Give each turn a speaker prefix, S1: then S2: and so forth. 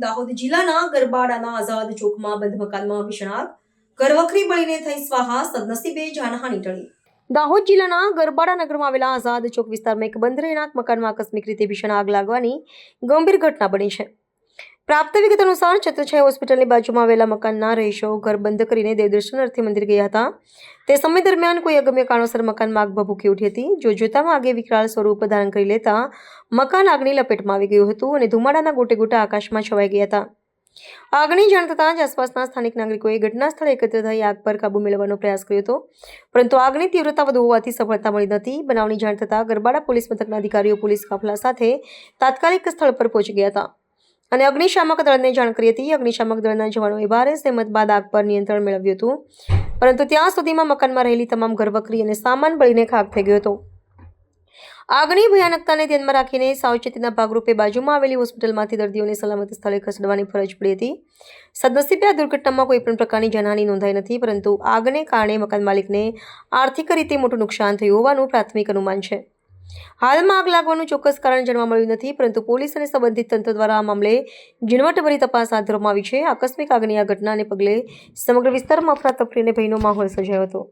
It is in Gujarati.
S1: દાહોદ જિલ્લાના ગરબાડાના આઝાદ ચોકમાં બંધ મકાનમાં ભીષણ આગ, ઘરવખરી બળીને થઈ સ્વાહા, સદનસીબે જાનહાનિ ટળી. દાહોદ જિલ્લાના ગરબાડા નગરમાં આવેલા આઝાદ ચોક વિસ્તારમાં એક બંધ રહેણાંક મકાનમાં આકસ્મિક રીતે ભીષણ આગ લાગવાની ગંભીર ઘટના બની છે. પ્રાપ્ત વિગત અનુસાર છત્રછાયા હોસ્પિટલની બાજુમાં આવેલા મકાનના રહીશો ઘર બંધ કરીને દેવદર્શન અર્થે મંદિર ગયા હતા. તે સમય દરમિયાન કોઈ અગમ્ય કારણોસર મકાનમાં આગ ભભૂકી ઉઠી હતી. જોતામાં આગે વિકરાળ સ્વરૂપ ધારણ કરી લેતા મકાન આગની લપેટમાં આવી ગયું હતું અને ધુમાડાના ગોટે ગોટા આકાશમાં છવાઈ ગયા હતા. આગની જાણ થતાં જ આસપાસના સ્થાનિક નાગરિકોએ ઘટના સ્થળે એકત્ર થઈ આગ પર કાબુ મેળવવાનો પ્રયાસ કર્યો હતો, પરંતુ આગની તીવ્રતા વધુ હોવાથી સફળતા મળી નથી. બનાવની જાણ થતાં ગરબાડા પોલીસ મથકના અધિકારીઓ પોલીસ કાફલા સાથે તાત્કાલિક સ્થળ પર પહોંચી ગયા હતા અને અગ્નિશામક દળને જાણ કરી હતી. અગ્નિશામક દળના જવાનોએ ભારે જહેમત બાદ આગ પર નિયંત્રણ મેળવ્યું હતું, પરંતુ ત્યાં સુધીમાં મકાનમાં રહેલી તમામ ઘરવખરી અને સામાન બળીને ખાખ થઈ ગયો હતો. આગની ભયાનકતાને ધ્યાનમાં રાખીને સાવચેતીના ભાગરૂપે બાજુમાં આવેલી હોસ્પિટલમાંથી દર્દીઓને સલામત સ્થળે ખસેડવાની ફરજ પડી હતી. સદનસીબે આ દુર્ઘટનામાં કોઈ પણ પ્રકારની જાનહાનિ નોંધાઈ નથી, પરંતુ આગને કારણે મકાન માલિકને આર્થિક રીતે મોટું નુકસાન થયું હોવાનું પ્રાથમિક અનુમાન છે. હાલમાં આગ લાગવાનું ચોક્કસ કારણ જાણવા મળ્યું નથી, પરંતુ પોલીસ અને સંબંધિત તંત્ર દ્વારા આ મામલે ઝીણવટભરી તપાસ હાથ ધરવામાં આવી છે. આકસ્મિક આગની આ ઘટનાને પગલે સમગ્ર વિસ્તારમાં અફરાતફરી અને ભયનો માહોલ સર્જાયો હતો.